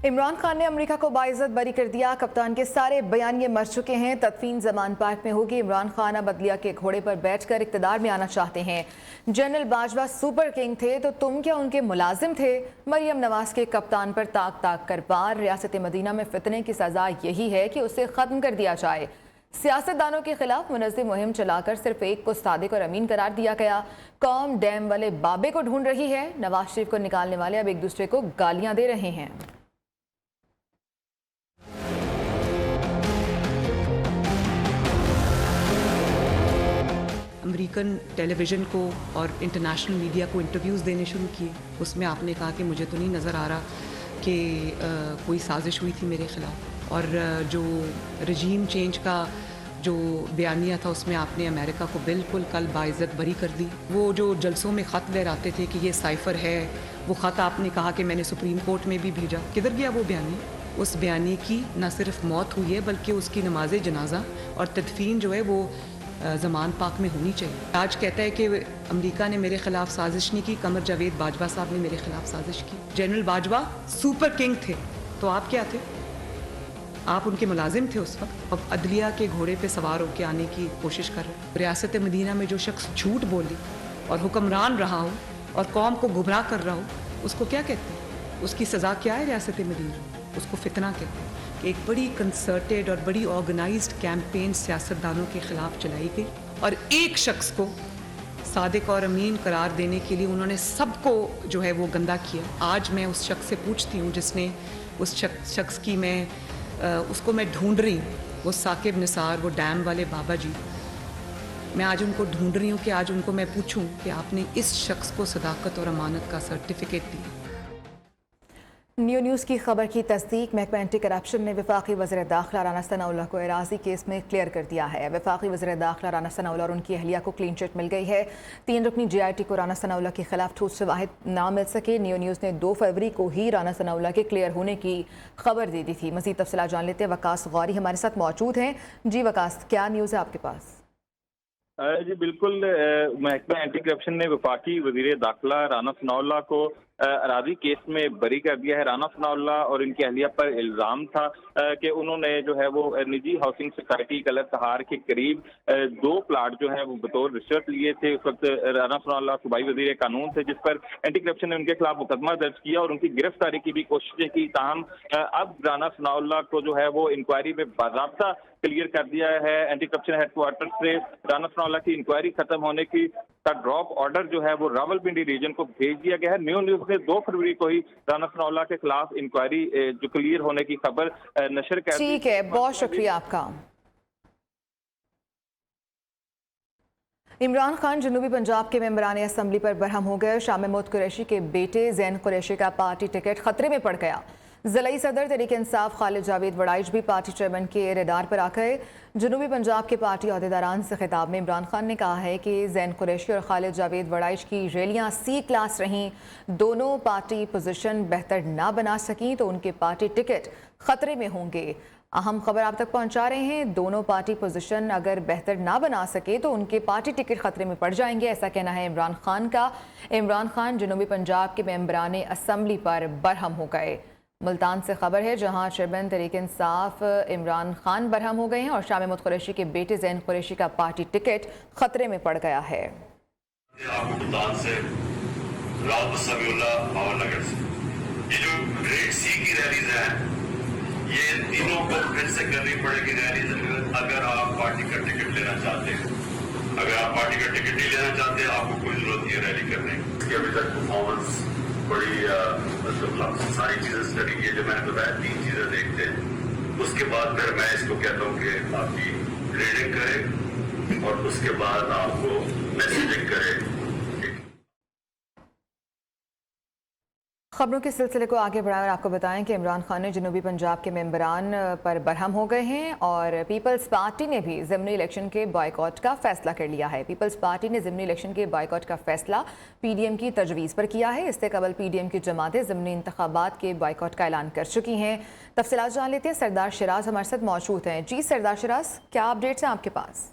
इमरान खान ने अमेरिका को बाइज्जत बरी कर दिया। कप्तान के सारे बयानिए मर चुके हैं। तदफीन जमान पार्क में होगी। इमरान खान अब अदलिया के घोड़े पर बैठकर इक़्तिदार में आना चाहते हैं। जनरल बाजवा सुपर किंग थे तो तुम क्या उनके मुलाजिम थे? मरियम नवाज के कप्तान पर ताक ताक कर वार। रियासत मदीना में फितने की सजा यही है कि उसे ख़त्म कर दिया जाए। सियासतदानों के खिलाफ मुनज़्ज़म मुहिम चलाकर सिर्फ एक को सादिक और अमीन करार दिया गया। कौम डैम वाले बाबे को ढूंढ रही है। नवाज शरीफ को निकालने वाले अब एक दूसरे को गालियां दे रहे हैं। अमेरिकन टेलीविज़न को और इंटरनेशनल मीडिया को इंटरव्यूज़ देने शुरू किए। उसमें आपने कहा कि मुझे तो नहीं नज़र आ रहा कि कोई साजिश हुई थी मेरे ख़िलाफ़। और जो रजीम चेंज का जो बयानिया था उसमें आपने अमेरिका को बिल्कुल कल बाइज़्ज़त बरी कर दी। वो जो जलसों में ख़त लहराते थे कि ये साइफ़र है, वो ख़त आपने कहा कि मैंने सुप्रीम कोर्ट में भी भेजा। किधर गया वो बयानी? उस बयानी की न सिर्फ मौत हुई है बल्कि उसकी नमाज जनाजा और तदफीन जो है वो ज़मान पाक में होनी चाहिए। आज कहता है कि अमेरिका ने मेरे खिलाफ साजिश नहीं की, कमर जावेद बाजवा साहब ने मेरे खिलाफ साजिश की। जनरल बाजवा सुपर किंग थे तो आप क्या थे? आप उनके मुलाजिम थे उस वक्त। अब अदलिया के घोड़े पे सवार होकर आने की कोशिश कर रहे हैं। रियासत मदीना में जो शख्स झूठ बोले और हुक्मरान रहा हो और कौम को गुमराह कर रहा हो, उसको क्या कहते हैं? उसकी सज़ा क्या है रियासत मदीना? उसको फितना कहते हैं। एक बड़ी कंसर्टेड और बड़ी ऑर्गेनाइज्ड कैंपेन सियासतदानों के खिलाफ चलाई गई और एक शख्स को सादिक और अमीन करार देने के लिए उन्होंने सबको जो है वो गंदा किया। आज मैं उस शख्स से पूछती हूँ जिसने उस शख्स की उसको मैं ढूंढ रही हूँ, वो साकिब निसार, वो डैम वाले बाबा जी। मैं आज उनको ढूंढ रही हूँ कि आज उनको मैं पूछूं कि आपने इस शख्स को सदाकत और अमानत का सर्टिफिकेट दिया। न्यूज़ की खबर की तस्दीक महकमा एंटी करप्शन ने वफाकी वज़ीर दाखिला राना सनाउल्लाह को एराजी केस में क्लियर कर दिया है। वफाकी वज़ीर दाखिला राना सनाउल्लाह और उनकी अहलिया को क्लीन चिट मिल गई है। 3 रुकनी JIT को राना सनाउल्लाह के खिलाफ ठोस शवाहिद ना मिल सके। न्यूज़ ने 2 फरवरी को ही राना सनाउल्लाह के क्लियर होने की खबर दे दी थी। मज़ीद तफसीलात जान लेते हैं। वकास गौरी हमारे साथ मौजूद हैं। जी वकास, क्या न्यूज़ है आपके पास? जी बिल्कुल, महकमा एंटी करप्शन ने वफाकी वज़ीर दाखिला राना सनाउल्लाह को अराजी केस में बरी कर दिया है। राना सनाउल्लाह और इनकी अहलिया पर इल्ज़ाम था कि उन्होंने जो है वो निजी हाउसिंग सोसाइटी कलर सहार के करीब 2 प्लाट जो है वो बतौर रिश्वत लिए थे। उस वक्त राना सनाउल्लाह सूबाई वज़ीर कानून थे, जिस पर एंटी करप्शन ने उनके खिलाफ मुकदमा दर्ज किया और उनकी गिरफ्तारी की भी कोशिशें की। ताहम अब राना सनाउल्लाह को जो है वो इंक्वायरी में बाज़ाब्ता क्लियर कर दिया है। एंटी करप्शन हेडक्वार्टर से राना सनाउल्लाह की इंक्वायरी खत्म होने की का ड्रॉप ऑर्डर जो है वो रावलपिंडी रीजन को भेज दिया गया है। न्यूज़ ने 2 फरवरी को ही राना सनाउल्लाह के खिलाफ इंक्वायरी जो क्लियर होने की खबर नशर कर दी। ठीक है, बहुत शुक्रिया आपका। इमरान खान जनूबी पंजाब के मेंबरान असम्बली पर बरहम हो गए। शाह महमूद कुरैशी के बेटे ज़ैन कुरैशी का पार्टी टिकट खतरे में पड़ गया। ज़िलाई सदर तहरीक इंसाफ खालिद जावेद वड़ाइच भी पार्टी चेयरमैन के रडार पर आ गए। जनूबी पंजाब के पार्टी अहदेदारान से खिताब में इमरान खान ने कहा है कि ज़ैन कुरैशी और खालिद जावेद वड़ाइच की रैलियां C क्लास रहीं। दोनों पार्टी पोजीशन बेहतर ना बना सकी तो उनके पार्टी टिकट खतरे में होंगे। अहम खबर आप तक पहुंचा रहे हैं। दोनों पार्टी पोजीशन अगर बेहतर ना बना सके तो उनके पार्टी टिकट खतरे में पड़ जाएंगे, ऐसा कहना है इमरान खान का। इमरान खान जनूबी पंजाब के मेंबरान असम्बली पर बरहम हो गए। मुल्तान से खबर है, जहां चेयरमैन तहरीक इंसाफ इमरान खान बरहम हो गए हैं और शाह महमूद कुरैशी के बेटे ज़ैन कुरैशी का पार्टी टिकट खतरे में पड़ गया है। मुल्तान से राव समीउल्लाह पावरनगर से ये जो ग्रेड C की रैलीज हैं, ये तीनों को फिर से करनी पड़ेगी रैलीज अगर आप पार्टी का टिकट लेना चाहते हैं। अगर आप पार्टी का टिकट नहीं लेना चाहते, आपको कोई जरूरत नहीं है रैली करने की। अभी तक परफॉर्मेंस बड़ी मतलब सारी चीजें स्टडी की, जो मैंने बताया 3 चीजें देखते हैं। उसके बाद फिर मैं इसको कहता हूँ कि आपकी ग्रेडिंग करें और उसके बाद आपको मैसेजिंग करें। खबरों के सिलसिले को आगे बढ़ाकर आपको बताएं कि इमरान खान ने जनूबी पंजाब के मेंबरान पर बरहम हो गए हैं और पीपल्स पार्टी ने भी ज़िमनी इलेक्शन के बॉयकॉट का फैसला कर लिया है। पीपल्स पार्टी ने ज़िमनी इलेक्शन के बॉयकॉट का फैसला PDM की तजवीज़ पर किया है। इससे कबल PDM की जमातें ज़िमनी इंतखाबात के बॉयकॉट का ऐलान कर चुकी हैं। तफसीलात जान लेते हैं। सरदार शिराज हमारे साथ मौजूद हैं। जी सरदार शिराज, क्या अपडेट्स हैं आपके पास?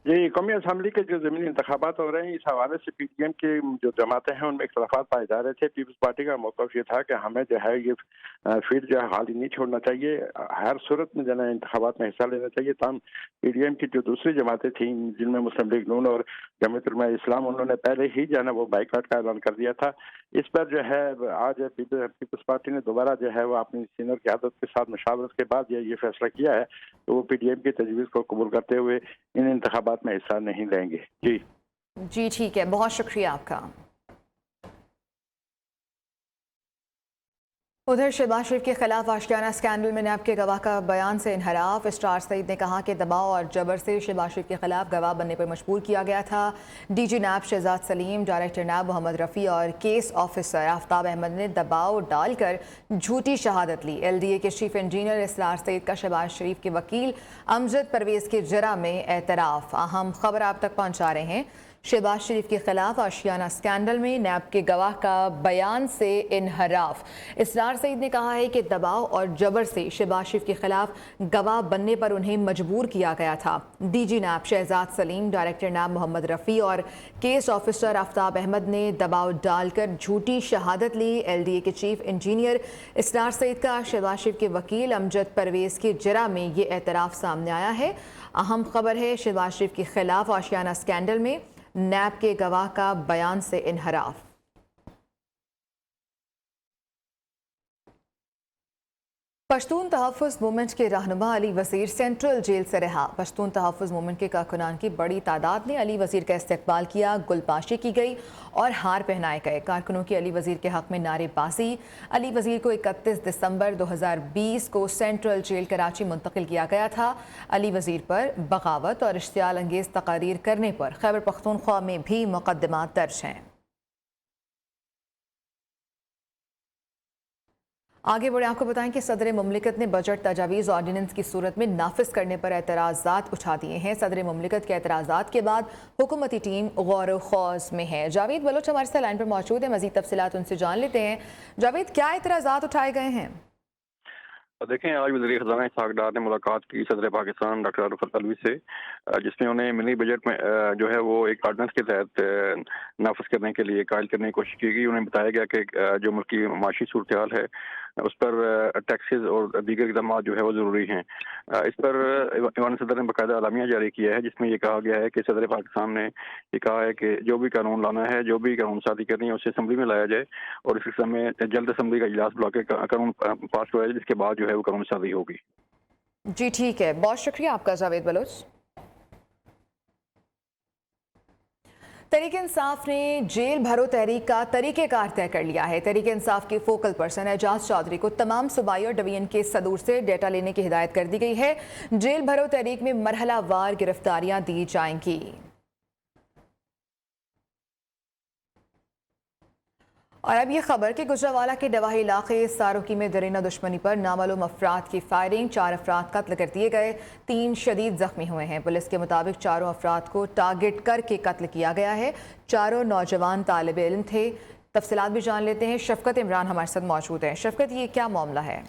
जी, कौमी असम्बली के जो ज़मीनी इंतखाबात हो रहे हैं, इस हवाले से पीटीएम की जो जमातें हैं उनमें इख्तलाफात पाए जा रहे थे। पीपल्स पार्टी का मौक़िफ़ ये था कि हमें जो है ये फील्ड जो है खाली नहीं छोड़ना चाहिए, हर सूरत में जो है इंतखाबात में हिस्सा लेना चाहिए। तमाम पीटीएम की जो दूसरी जमातें थीं, जिनमें मुस्लिम लीग नून और जमीयत उलमा इस्लाम, उन्होंने पहले ही जो है ना वो बाइकआउट का ऐलान कर दिया था। इस पर जो है आज पीपल्स पार्टी ने दोबारा जो है वो अपनी सीनियर क़यादत के साथ मशावरत के बाद ये फैसला किया है तो वो पीटीएम की तजवीज़ को कबूल करते हुए इन इंतखाबात में हिस्सा नहीं लेंगे। जी ठीक है, बहुत शुक्रिया आपका। उधर शहबाज शरीफ के खिलाफ आशियाना स्कैंडल में नैब के गवाह का बयान से इनहराफ। स्टार सईद ने कहा कि दबाव और जबर से शहबाज शरीफ के खिलाफ गवाह बनने पर मजबूर किया गया था। DG NAB Shahzad Saleem, director NAB Mohammad Rafi और केस ऑफिसर आफ्ताब अहमद ने दबाव डालकर झूठी शहादत ली। LDA के चीफ इंजीनियर स्टार सईद का शहबाज शरीफ के वकील अमजद परवेज़ के जरा में एतराफ़। अहम खबर आप तक पहुँचा रहे हैं। शहबाज शरीफ के खिलाफ आशियाना स्कैंडल में नैब के गवाह का बयान से इनहराफ। इसरार सईद ने कहा है कि दबाव और जबर से शहबाज शरीफ के खिलाफ गवाह बनने पर उन्हें मजबूर किया गया था। DG नैब शहजाद सलीम, डायरेक्टर नैब मोहम्मद रफ़ी और केस ऑफिसर आफ्ताब अहमद ने दबाव डालकर झूठी शहादत ली। LDA के चीफ इंजीनियर इसरार सईद का शहबाज शरीफ के वकील अमजद परवेज़ के जरा में ये एतराफ़ सामने आया है। अहम खबर है, शहबाज शरीफ के खिलाफ आशियाना स्कैंडल में नैब के गवाह का बयान से इनहराफ। पश्तून तहफ़्फ़ुज़ मूवमेंट के रहनुमा अली वज़ीर सेंट्रल जेल से रहा। पश्तून तहफ़्फ़ुज़ मूवमेंट के कारकुनान की बड़ी तादाद ने अली वज़ीर का इस्तकबाल किया, गुलपाशी की गई और हार पहनाए गए। कारकुनों की अली वज़ीर के हक़ में नारेबाजी। अली वज़ीर को 31 दिसंबर 2020 को सेंट्रल जेल कराची मुंतकिल किया गया था। अली वज़ीर पर बगावत और इश्तियाल अंगेज़ तकारीर करने पर खैबर पख्तूनख्वा में भी मुक़द्दमात दर्ज हैं। आगे बढ़े आपको बताएं कि सदर मुमलिकत ने बजट तजावीज़ ऑर्डिनेंस की सूरत में नाफिज करने पर एतराज़ात उठा दिए हैं। सदर मुमलिकत के एतराज़ात के बाद हुकूमती टीम गौर खौज में है। जावेद बलोच हमारे साथ लाइन पर मौजूद है, मज़ीद तफसीलात उनसे जान लेते हैं। जावेद, क्या एतराज़ात उठाए गए हैं? देखें, आज वज़ीर ख़ज़ाना इसहाक़ डार ने मुलाकात की सदर पाकिस्तान डॉक्टर अरफ़त अलवी से, जिसमें उन्हें मिनी बजट में जो है वो एक ऑर्डिनेंस के तहत नाफिज करने के लिए कायल करने की कोशिश की गई। उन्हें बताया गया कि जो मुल्क की माशी सूरत हाल है उस पर टैक्सेस और दीगर इक़दाम जो है वो ज़रूरी हैं। इस पर ईवान सदर ने बाकायदा अलामिया जारी किया है, जिसमें ये कहा गया है कि सदर पाकिस्तान ने ये कहा है कि जो भी कानून लाना है, जो भी कानून शादी करनी है, उसे असम्बली में लाया जाए और इस समय जल्द असम्बली का इजलास बुला के कानून पास किया जाए, जिसके बाद जो है वो कानून शादी होगी। जी ठीक है, बहुत शुक्रिया आपका जावेद बलोच। तहरीक इंसाफ ने जेल भरो तहरीक का तरीक़ेकार तय कर लिया है। तहरीक इंसाफ के फोकल पर्सन एजाज चौधरी को तमाम सूबाई और डिवीजन के सदूर से डेटा लेने की हिदायत कर दी गई है। जेल भरो तहरीक में मरहलावार गिरफ्तारियां दी जाएंगी। और अब ये खबर कि गुजरावाला के डवाही इलाके सारोकी में दरीना दुश्मनी पर नामालूम अफराद की फायरिंग, 4 अफराद कत्ल कर दिए गए, 3 शदीद जख्मी हुए हैं। पुलिस के मुताबिक चारों अफराद को टारगेट करके कत्ल किया गया है। चारों नौजवान तालिब इल्म थे। तफसीलात भी जान लेते हैं। शफकत इमरान हमारे साथ मौजूद हैं। शफकत, ये क्या मामला है?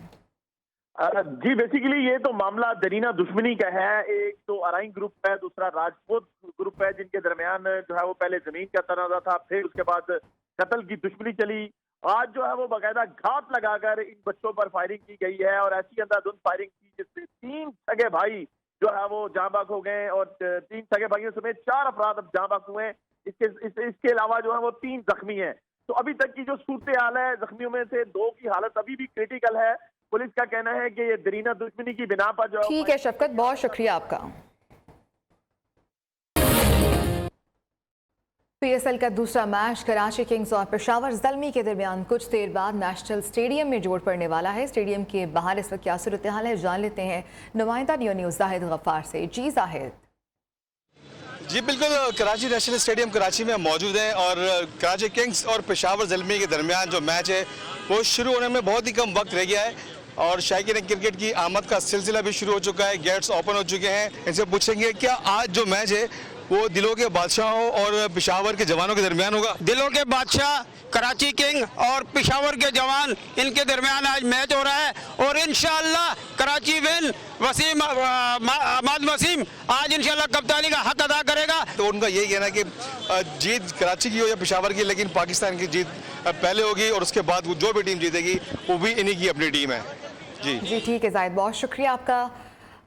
जी, बेसिकली ये तो मामला दरीना दुश्मनी का है। एक तो अराइन ग्रुप है, दूसरा राजपूत ग्रुप है, जिनके दरमियान जो है वो पहले जमीन का तनाजा था, फिर उसके बाद कत्ल की दुश्मनी चली। आज जो है वो बाकायदा घात लगाकर इन बच्चों पर फायरिंग की गई है और ऐसी अंधाधुंध फायरिंग की जिससे 3 सगे भाई जो है वो जाँ बाग हो गए और 3 सगे भाइयों समेत 4 अफराद अब जाँ बाग हुए हैं। इसके अलावा जो है वो 3 जख्मी हैं। तो अभी तक की जो सूरत हाल है, जख्मियों में से 2 की हालत अभी भी क्रिटिकल है। पुलिस का कहना है कि ये दरीना दुश्मनी की बिना पर जो। ठीक है शफकत, बहुत शुक्रिया आपका। PSL का दूसरा मैच कराची किंग्स और पेशावर ज़ल्मी के दरमियान कुछ देर बाद नेशनल स्टेडियम में जोड़ पड़ने वाला है। स्टेडियम के बाहर इस वक्त क्या सूरत हाल है, जान लेते हैं नुमाइंदा नियो न्यूज़ जाहिद गफ्फार से। जी जाहिद। जी बिल्कुल, कराची नेशनल स्टेडियम कराची में मौजूद है और कराची किंग्स और पेशावर ज़ल्मी के दरमियान जो मैच है वो शुरू होने में बहुत ही कम वक्त रह गया है और शायकीन क्रिकेट की आमद का सिलसिला भी शुरू हो चुका है। गेट्स ओपन हो चुके हैं। इनसे पूछेंगे क्या आज जो मैच है वो दिलों के बादशाहों और पेशावर के जवानों के दरमियान होगा? दिलों के बादशाह कराची किंग और पेशावर के जवान, इनके दरमियान आज मैच हो रहा है और इंशाअल्लाह कराची विन वसीम आज इंशाअल्लाह कप्तानी का हक अदा करेगा। तो उनका यही कहना है कि जीत कराची की हो या पेशावर की, लेकिन पाकिस्तान की जीत पहले होगी और उसके बाद जो भी टीम जीतेगी वो भी इन्हीं की अपनी टीम है। जी ठीक है जाहिद, बहुत शुक्रिया आपका।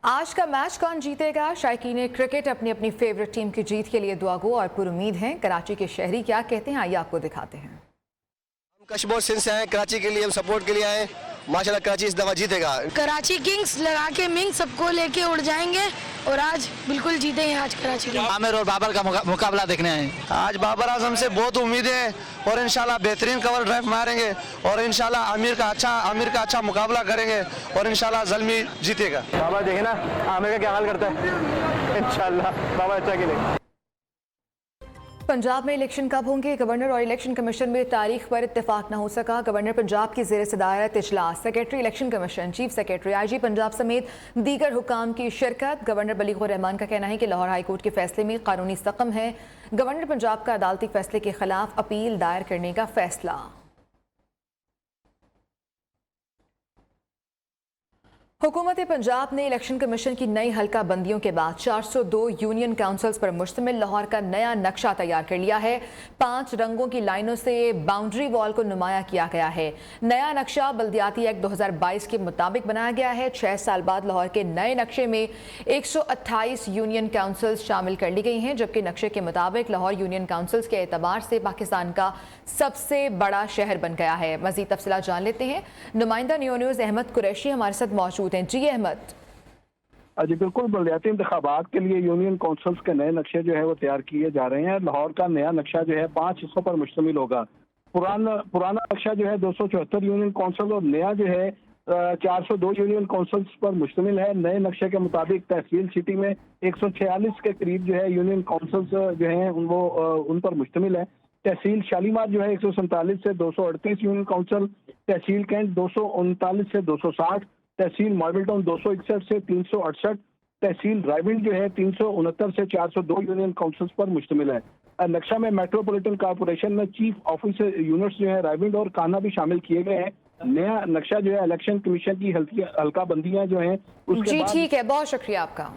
आज का मैच कौन जीतेगा? शायकीन क्रिकेट अपनी अपनी फेवरेट टीम की जीत के लिए दुआ गो और पुरुमीद हैं। कराची के शहरी क्या कहते हैं आइए आपको दिखाते हैं। हम कश्मीर सिंध से आए, कराची के लिए हम सपोर्ट के लिए आए। माशाल्लाह कराची इस दफा जीतेगा। कराची किंग्स लगा के मिंग सबको लेके उड़ जाएंगे और आज बिल्कुल जीतेंगे आज कराची किंग्स। आमिर और बाबर का मुकाबला देखने आए। आज बाबर आजम से बहुत उम्मीद है और इंशाल्लाह बेहतरीन कवर ड्राइव मारेंगे और इंशाल्लाह आमिर का अच्छा मुकाबला करेंगे और इंशाल्लाह ज़ल्मी जीतेगा। बाबर देखे ना आमिर का क्या हाल करता है, इंशाल्लाह बाबर अच्छा खेलेगा। पंजाब में इलेक्शन कब होंगे? गवर्नर और इलेक्शन कमीशन में तारीख पर इत्तेफाक न हो सका। गवर्नर पंजाब की ज़ेर सदारत इजलास, secretary election commission, chief secretary, IG Punjab समेत दीगर हुकाम की शिरकत। गवर्नर बलीगुर रहमान का कहना है कि लाहौर हाईकोर्ट के फैसले में कानूनी सकम है। गवर्नर पंजाब का अदालती फैसले के खिलाफ अपील दायर करने का फैसला। हुकूमत पंजाब ने इलेक्शन कमीशन की नई हल्का बंदियों के बाद 402 यूनियन काउंसिल्स पर मुश्तमिल लाहौर का नया नक्शा तैयार कर लिया है। 5 रंगों की लाइनों से बाउंड्री वॉल को नुमाया किया गया है। नया नक्शा बल्दियाती एक्ट 2022 के मुताबिक बनाया गया है। 6 साल बाद लाहौर के नए नक्शे में 128 यूनियन काउंसिल्स शामिल कर ली गई हैं, जबकि नक्शे के मुताबिक लाहौर यूनियन काउंसिल्स के एतबार से पाकिस्तान का सबसे बड़ा शहर बन गया है। मजीद तफसीलात जान लेते हैं। नुमाइंदा न्यूज़ अहमद कुरैशी हमारे साथ मौजूद हैं। जी अहमद। जी बिल्कुल, बल्दियाती इंतखाबात के लिए यूनियन काउंसिल्स के नए नक्शे जो है वो तैयार किए जा रहे हैं। लाहौर का नया नक्शा जो है 5 हिस्सों पर मुश्तमिल होगा। पुराना नक्शा जो है 274 यूनियन काउंसिल और नया जो है 402 यूनियन काउंसिल्स पर मुश्तमिल है। नए नक्शे के मुताबिक तहसील सिटी में 146 के करीब जो है यूनियन काउंसिल्स जो हैं वो उन पर मुश्तमिल है। तहसील शालीमार जो है 147 से 238 यूनियन काउंसिल, तहसील कैंट 239 से 260, तहसील मॉडल टाउन 261 से 368, तहसील रायविंड जो है 369 से 402 यूनियन काउंसिल्स पर मुश्तमिल है। नक्शा में मेट्रोपॉलिटन कॉर्पोरेशन में चीफ ऑफिस यूनिट्स जो है रायविंड और कान्हा भी शामिल किए गए हैं। नया नक्शा जो है इलेक्शन कमीशन की हल्का बंदियां जो हैं उसके बाद। ठीक है, बहुत शुक्रिया आपका।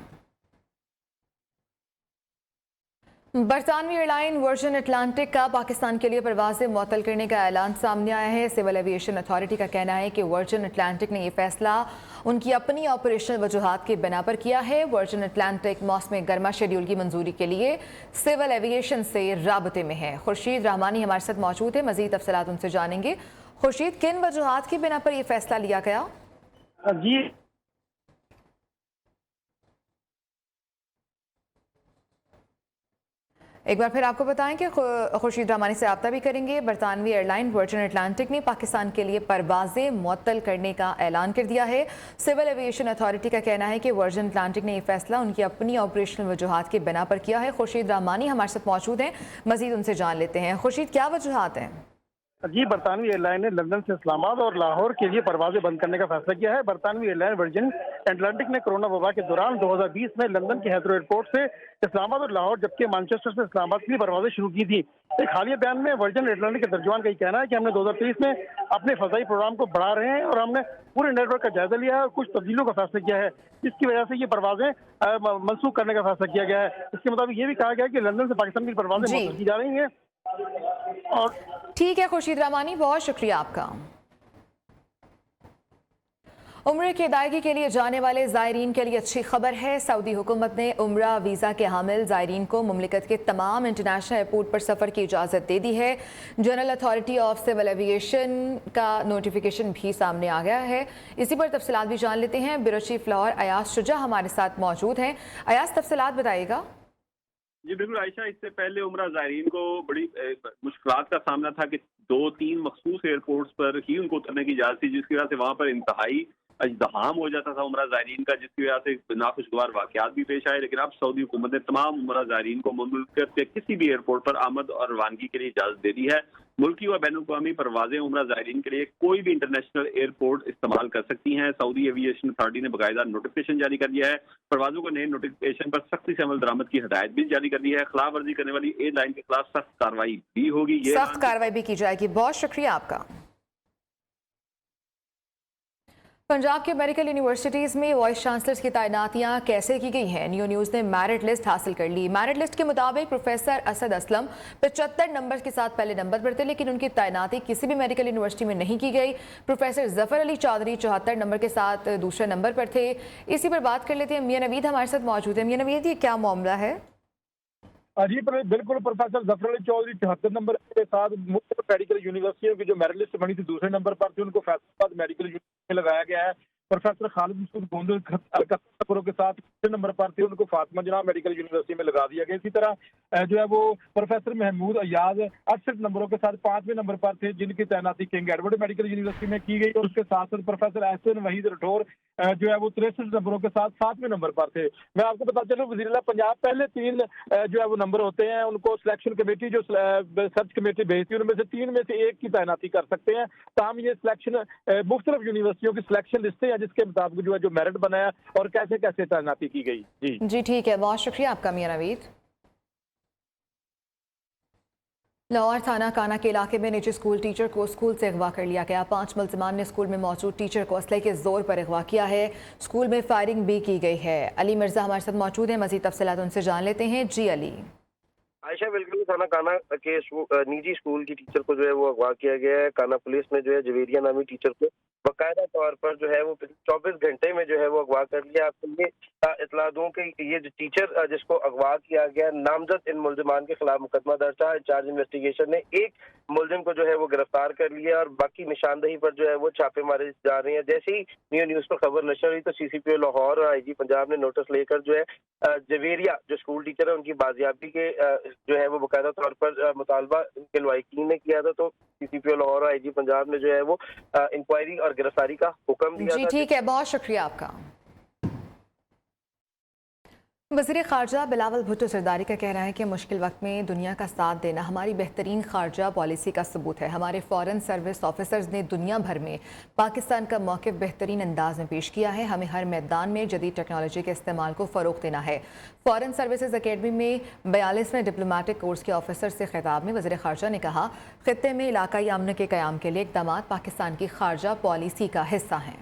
बरतानवी एयरलाइन वर्जिन अटलांटिक का पाकिस्तान के लिए परवाजें मुअत्तल करने का ऐलान सामने आया है। सिविल एविएशन अथॉरिटी का कहना है कि वर्जिन अटलांटिक ने यह फैसला उनकी अपनी ऑपरेशनल वजूहात की बिना पर किया है। वर्जिन अटलांटिक मौसम गर्मा शेड्यूल की मंजूरी के लिए सिविल एविएशन से राबते में है। खुर्शीद रहमानी हमारे साथ मौजूद है, मजीद तफसीलात उनसे जानेंगे। खुर्शीद, किन वजूहात की बिना पर यह फैसला लिया गया? जी एक बार फिर आपको बताएं कि खुर्शीद रहमानी से रब्ता भी करेंगे। बरतानवी एयरलाइन वर्जिन अटलांटिक ने पाकिस्तान के लिए परवाजें मुअत्तल करने का ऐलान कर दिया है। सिविल एविएशन अथॉरिटी का कहना है कि वर्जिन अटलांटिक ने यह फैसला उनकी अपनी ऑपरेशनल वजूहात की बिना पर किया है। खुर्शीद रहमानी हमारे साथ मौजूद हैं, मजीद उनसे जान लेते हैं। खुर्शीद, क्या वजूहात हैं? जी, बरतानवी एयरलाइन ने लंदन से इस्लामाबाद और लाहौर के लिए परवाजें बंद करने का फैसला किया है। बरतानवी एयरलाइन वर्जिन अटलांटिक ने कोरोना वबा के दौरान 2020 में लंदन के हेथरो एयरपोर्ट से इस्लामाबाद और लाहौर जबकि मैनचेस्टर से इस्लामाबाद के लिए परवाजें शुरू की थी। एक हालिया बयान में वर्जिन अटलांटिक के तर्जुमान का कहना है कि हमने 2023 में अपने फजाई प्रोग्राम को बढ़ा रहे हैं और हमने पूरे नेटवर्क का जायजा लिया है और कुछ तब्दीलियों का फैसला किया है, जिसकी वजह से ये परवाजें मनसूख करने का फैसला किया गया है। इसके मुताबिक ये भी कहा गया है कि लंदन से पाकिस्तान की परवाजें मुअत्तल की जा रही हैं। और ठीक है खुर्शीद रहमानी, बहुत शुक्रिया आपका। उम्र की अदायगी के लिए जाने वाले ज़ायरीन के लिए अच्छी खबर है। सऊदी हुकूमत ने उम्रा वीज़ा के हामिल ज़ायरीन को मुमलिकत के तमाम इंटरनेशनल एयरपोर्ट पर सफ़र की इजाज़त दे दी है। General authority of civil aviation का नोटिफिकेशन भी सामने आ गया है। इसी पर तफसीलात भी जान लेते हैं। ब्यूरो चीफ लाहौर अयाज शुजा हमारे साथ मौजूद हैं। अयाज, तफसीलात बताइएगा। जी बिल्कुल आयशा, इससे पहले उम्रा ज़ायरीन को बड़ी मुश्किलात का सामना था कि 2-3 मखसूस एयरपोर्ट्स पर ही उनको उतरने की इजाज़त थी, जिसकी वजह से वहाँ पर इंतहाई इज़्दिहाम हो जाता था उम्रा ज़ायरीन का, जिसकी वजह से नाखुशगवार वाक़यात भी पेश आए। लेकिन अब सऊदी हुकूमत ने तमाम उम्रा ज़ायरीन को मुल्क के किसी भी एयरपोर्ट पर आमद और रवानगी के लिए इजाज़त दे दी है। मुल्की व बैनुल-अक़वामी परवाजें उम्रा ज़ायरीन के लिए कोई भी इंटरनेशनल एयरपोर्ट इस्तेमाल कर सकती हैं। सऊदी एविएशन अथॉरिटी ने बाकायदा नोटिफिकेशन जारी कर दिया है। परवाजों को नए नोटिफिकेशन पर सख्ती से अमल दरामद की हिदायत भी जारी कर दी है। खिलाफ वर्जी करने वाली एयरलाइन के खिलाफ सख्त कार्रवाई भी होगी। सख्त कार्रवाई भी की जाएगी। बहुत शुक्रिया आपका। पंजाब के मेडिकल यूनिवर्सिटीज़ में वाइस चांसलर्स की तैनातियां कैसे की गई हैं? न्यू न्यूज़ ने मेरिट लिस्ट हासिल कर ली। मेरिट लिस्ट के मुताबिक प्रोफेसर असद असलम 75 नंबर के साथ पहले नंबर पर थे, लेकिन उनकी तैनाती किसी भी मेडिकल यूनिवर्सिटी में नहीं की गई। प्रोफेसर जफर अली चौधरी 74 नंबर के साथ दूसरे नंबर पर थे। इसी पर बात कर लेते हैं। मियां नवीद हमारे साथ मौजूद है। मियां नवीद, ये क्या मामला है? जी बिल्कुल, प्रोफेसर जफर अली चौधरी 74 नंबर के साथ मुख्तलिफ मेडिकल यूनिवर्सिटियों की जो मेरिट लिस्ट बनी थी दूसरे नंबर पर थी, उनको फैसलाबाद मेडिकल यूनिवर्सिटी में लगाया गया है। प्रोफेसर खालिद मसूद गोंदल 71 नंबरों के साथ तीसरे नंबर पर थे, उनको फातिमा जनाब मेडिकल यूनिवर्सिटी में लगा दिया गया। इसी तरह जो है वो प्रोफेसर महमूद अयाज 68 नंबरों के साथ 5वें नंबर पर थे, जिनकी तैनाती किंग एडवर्ड मेडिकल यूनिवर्सिटी में की गई। और उसके साथ साथ प्रोफेसर एहसन वहीद राठौर जो है वो 63 नंबरों के साथ 7वें नंबर पर थे। मैं आपको बता चलूं, वज़ीर-ए-आला पंजाब पहले 3 जो है वो नंबर होते हैं, उनको सिलेक्शन कमेटी जो सर्च कमेटी भेजती है, उनमें से 3 में से 1 की तैनाती कर सकते हैं। ताहम ये सिलेक्शन मुख्तलिफ यूनिवर्सिटियों की सिलेक्शन लिस्टें हैं, जिसके मुताबिक जो है जो मेरिट बनाया और कैसे कैसे तैनाती की गई। जी ठीक है, बहुत शुक्रिया आपका मियां नवीद। लाहौर थाना काना के इलाके में निजी स्कूल टीचर को स्कूल से अगवा कर लिया गया। 5 मुलजमान ने स्कूल में मौजूद टीचर को असले के जोर पर अगवा किया है। स्कूल में फायरिंग भी की गई है। अली मिर्जा हमारे साथ मौजूद है, मजीद तफसीलात उनसे जान लेते हैं। जी अली। आयशा, बिल्कुल थाना काना के निजी स्कूल की टीचर को जो है वो अगवा किया गया है। काना पुलिस ने जो है जवेरिया नामी टीचर को बाकायदा तौर पर जो है वो 24 घंटे में जो है वो अगवा कर लिया। आपको ये इतला दूं कि ये जो टीचर जिसको अगवा किया गया, नामजद इन मुलजमान के खिलाफ मुकदमा दर्ज था। इंचार्ज इन्वेस्टिगेशन ने एक मुलजिम को जो है वो गिरफ्तार कर लिया और बाकी निशानदही पर जो है वो छापे मारे जा रहे हैं। जैसे ही न्यू न्यूज़ पर खबर नशर हुई तो CCPO लाहौर और IG पंजाब ने नोटिस लेकर जो है जवेरिया जो स्कूल टीचर है उनकी बाजियाबी के जो है वो बाकायदा तौर पर मुतालबा इनके लवाहिकीन ने किया था। तो CCPO लाहौर और IG पंजाब ने जो है वो इंक्वायरी और गिरफ्तारी का हुक्म दिया। जी ठीक है, बहुत शुक्रिया आपका। वज़ीर ख़ारजा बिलावल भुट्टो ज़रदारी का कहना है कि मुश्किल वक्त में दुनिया का साथ देना हमारी बेहतरीन ख़ारजा पॉलिसी का सबूत है। हमारे फ़ॉरेन सर्विस ऑफिसर्स ने दुनिया भर में पाकिस्तान का मौक़िफ़ बेहतरीन अंदाज में पेश किया है। हमें हर मैदान में जदीद टेक्नोलॉजी के इस्तेमाल को फ़रोग़ देना है। फ़ॉरेन सर्विसेज अकेडमी में 42वें डिप्लोमेटिक कोर्स के ऑफिसर से खिताब में वज़ीर ख़ारजा ने कहा, ख़ित्ते में इलाकाई अमन के क़याम के लिए इक़दाम पाकिस्तान की ख़ारजा पॉलिसी का हिस्सा हैं।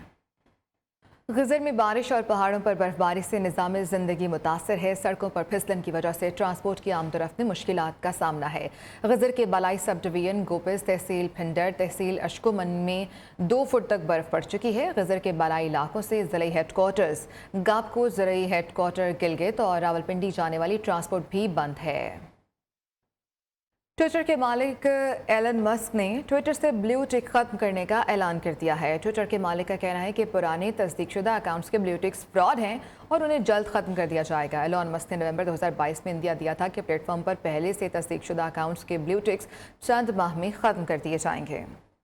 ग़ज़र में बारिश और पहाड़ों पर बर्फबारी से निज़ाम ज़िंदगी मुतासर है। सड़कों पर फिसलन की वजह से ट्रांसपोर्ट की आमदोरफ्त में मुश्किलात का सामना है। ग़ज़र के बलाई सब डिवीजन गोपिस तहसील भिंडर तहसील अशकुमन में 2 फुट तक बर्फ़ पड़ चुकी है। ग़ज़र के बलाई इलाकों से ज़िले हेडक्वार्टर्स गाबको ज़रई हेडक्वार्टर गिलगित और रावलपिंडी जाने वाली ट्रांसपोर्ट भी बंद है। ट्विटर के मालिक एलन मस्क ने ट्विटर से ब्लू टिक खत्म करने का ऐलान कर दिया है। ट्विटर के मालिक का कहना है कि पुराने तस्दीकशुदा अकाउंट्स के ब्लू टिक्स फ्रॉड हैं और उन्हें जल्द खत्म कर दिया जाएगा। एलन मस्क ने नवंबर 2022 में इंदिया दिया था कि प्लेटफॉर्म पर पहले से तस्दीकशुदा अकाउंट्स के ब्लू टिक्स चंद माह में खत्म कर दिए जाएंगे।